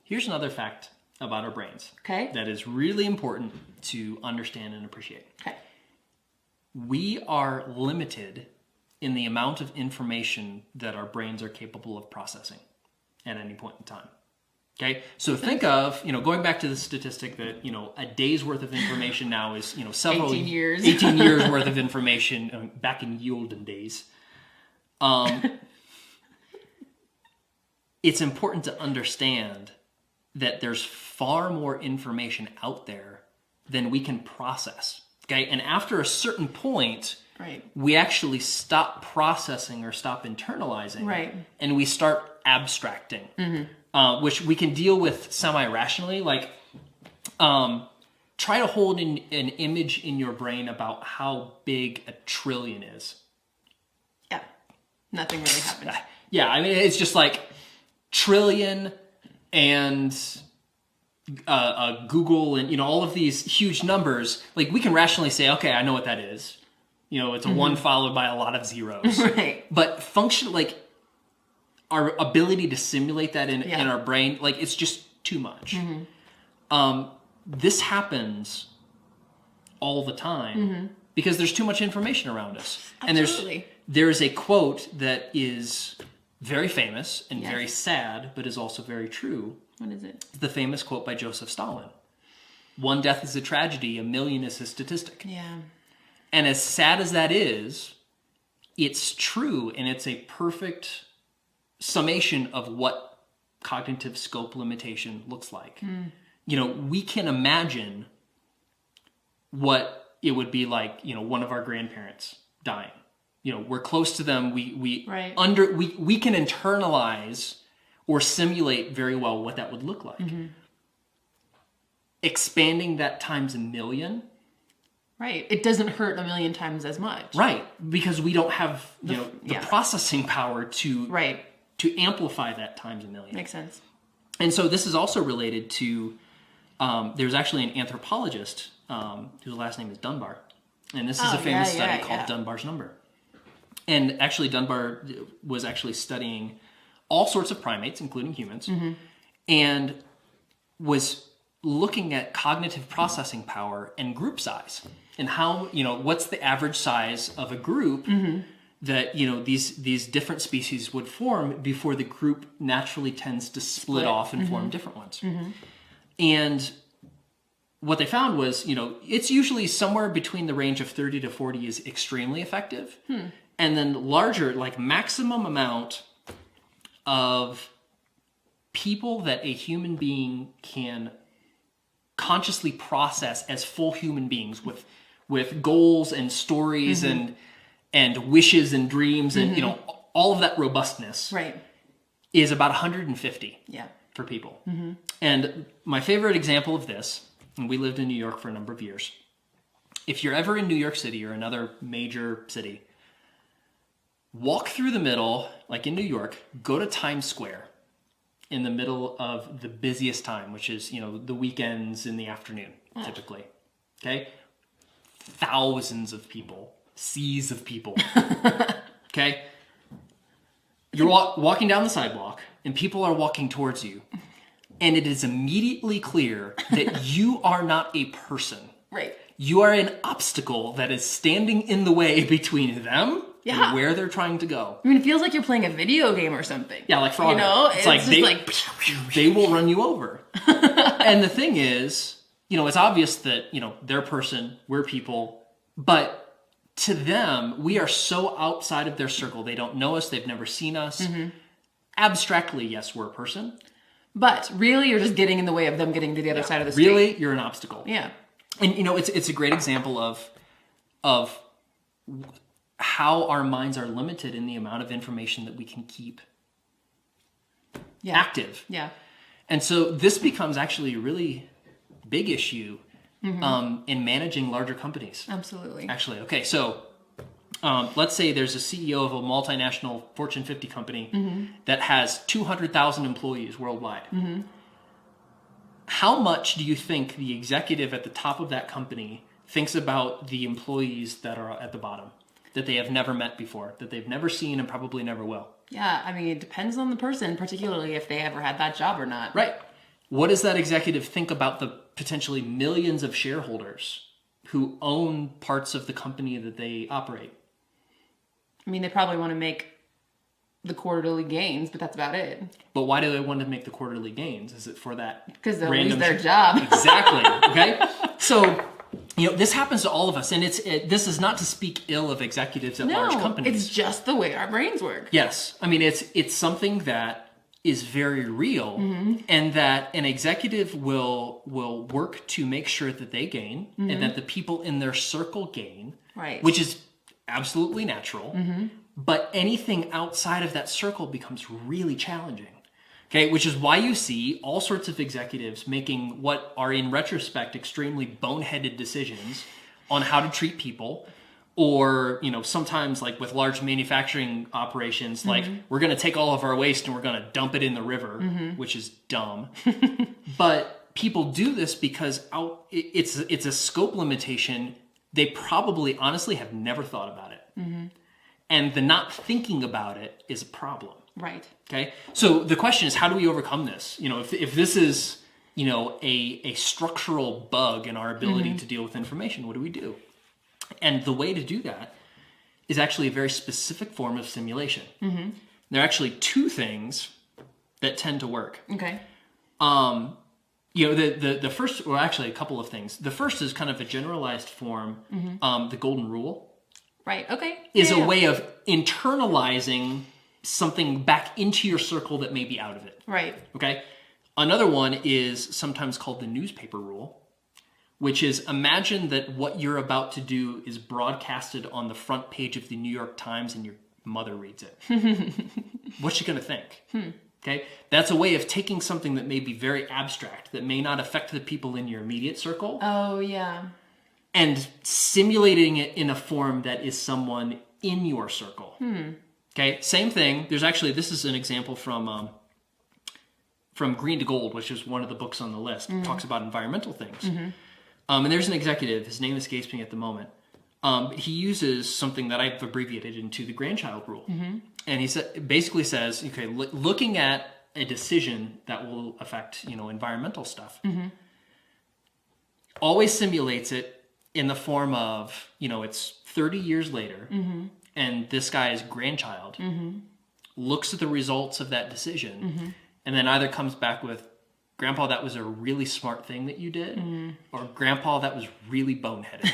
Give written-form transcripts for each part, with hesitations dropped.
Here's another fact about our brains. Okay. That is really important to understand and appreciate. Okay. We are limited in the amount of information that our brains are capable of processing at any point in time. Okay, so think of, going back to the statistic that, a day's worth of information now is, several 18 years. 18 years worth of information back in ye olden days. It's important to understand that there's far more information out there than we can process. Okay, and after a certain point, right, we actually stop processing or stop internalizing, right, and we start abstracting. Which we can deal with semi-rationally, like try to hold an image in your brain about how big a trillion is. Yeah, nothing really happens. Yeah, I mean, it's just like trillion and Google and, all of these huge numbers. Like, we can rationally say, okay, I know what that is. It's a one followed by a lot of zeros. Right. But our ability to simulate that in our brain, like, it's just too much. This happens all the time because there's too much information around us. Absolutely. And there's a quote that is very famous and very sad, but is also very true. What is it? The famous quote by Joseph Stalin. One death is a tragedy, a million is a statistic. Yeah. And as sad as that is, it's true, and it's a perfect summation of what cognitive scope limitation looks like. We can imagine what it would be like, one of our grandparents dying. We're close to them. We can internalize or simulate very well what that would look like. Expanding that times a million. Right. It doesn't hurt a million times as much. Right. Because we don't have, the processing power to amplify that times a million. Makes sense. And so this is also related to, there's actually an anthropologist whose last name is Dunbar. And this is a famous study called Dunbar's number. And actually Dunbar was actually studying all sorts of primates, including humans, and was looking at cognitive processing power and group size. And how, what's the average size of a group that, these different species would form before the group naturally tends to split off and form different ones. And what they found was, it's usually somewhere between the range of 30 to 40 is extremely effective. And then larger, like maximum amount of people that a human being can consciously process as full human beings with goals and stories and wishes and dreams and all of that robustness is about 150 for people. And my favorite example of this, and we lived in New York for a number of years, if you're ever in New York City or another major city, walk through the middle, like in New York, go to Times Square in the middle of the busiest time, which is, the weekends in the afternoon, typically. Okay? Thousands of people, seas of people. Okay? You're walking down the sidewalk, and people are walking towards you, and it is immediately clear that you are not a person. Right. You are an obstacle that is standing in the way between them and where they're trying to go. I mean, it feels like you're playing a video game or something. Yeah, like for it's like they will run you over. And the thing is, it's obvious that, they're a person, we're people, but to them, we are so outside of their circle. They don't know us, they've never seen us. Abstractly, yes, we're a person. But really, you're just getting in the way of them getting to the other side of the street. Really, you're an obstacle. Yeah. And, it's a great example of how our minds are limited in the amount of information that we can keep active. Yeah. And so this becomes actually a really big issue in managing larger companies. Absolutely. Actually, okay, so let's say there's a CEO of a multinational Fortune 50 company that has 200,000 employees worldwide. How much do you think the executive at the top of that company thinks about the employees that are at the bottom, that they have never met before, that they've never seen and probably never will? Yeah, I mean, it depends on the person, particularly if they ever had that job or not. Right. what does that executive think about the potentially millions of shareholders who own parts of the company that they operate? I mean, they probably want to make the quarterly gains, but that's about it. But why do they want to make the quarterly gains? Is it for that? Because they'll lose their job. Exactly. Okay. So, this happens to all of us, and this is not to speak ill of executives at large companies. It's just the way our brains work. Yes. I mean, it's something that is very real, and that an executive will work to make sure that they gain, and that the people in their circle gain, right? Which is absolutely natural. But anything outside of that circle becomes really challenging. Okay, which is why you see all sorts of executives making what are in retrospect extremely boneheaded decisions on how to treat people, or sometimes like with large manufacturing operations, like we're going to take all of our waste and we're going to dump it in the river, which is dumb. But people do this because it's a scope limitation. They probably honestly have never thought about it. And the not thinking about it is a problem. Right. Okay. So the question is, how do we overcome this? If this is, a structural bug in our ability to deal with information, what do we do? And the way to do that is actually a very specific form of simulation. There are actually two things that tend to work. Okay. The first, or actually a couple of things. The first is kind of a generalized form, the golden rule. Right. Okay. Is a way of internalizing something back into your circle that may be out of it. Right. Okay. Another one is sometimes called the newspaper rule, which is imagine that what you're about to do is broadcasted on the front page of the New York Times and your mother reads it. What's she going to think? Okay. That's a way of taking something that may be very abstract, that may not affect the people in your immediate circle. Oh, yeah. And simulating it in a form that is someone in your circle. Okay, same thing. This is an example from Green to Gold, which is one of the books on the list. It talks about environmental things. And there's an executive, his name escapes me at the moment. He uses something that I've abbreviated into the grandchild rule. And he basically says, okay, looking at a decision that will affect, environmental stuff, always simulates it in the form of, it's 30 years later, and this guy's grandchild looks at the results of that decision, and then either comes back with, Grandpa, that was a really smart thing that you did, or Grandpa, that was really boneheaded.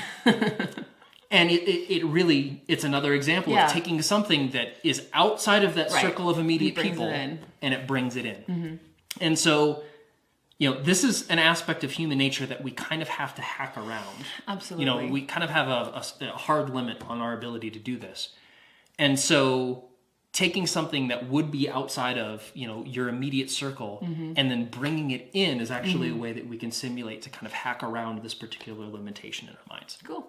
And it's another example of taking something that is outside of that circle of immediate people, and it brings it in. And so, this is an aspect of human nature that we kind of have to hack around. Absolutely. We kind of have a hard limit on our ability to do this. And so taking something that would be outside of, your immediate circle and then bringing it in is actually a way that we can simulate to kind of hack around this particular limitation in our minds. Cool.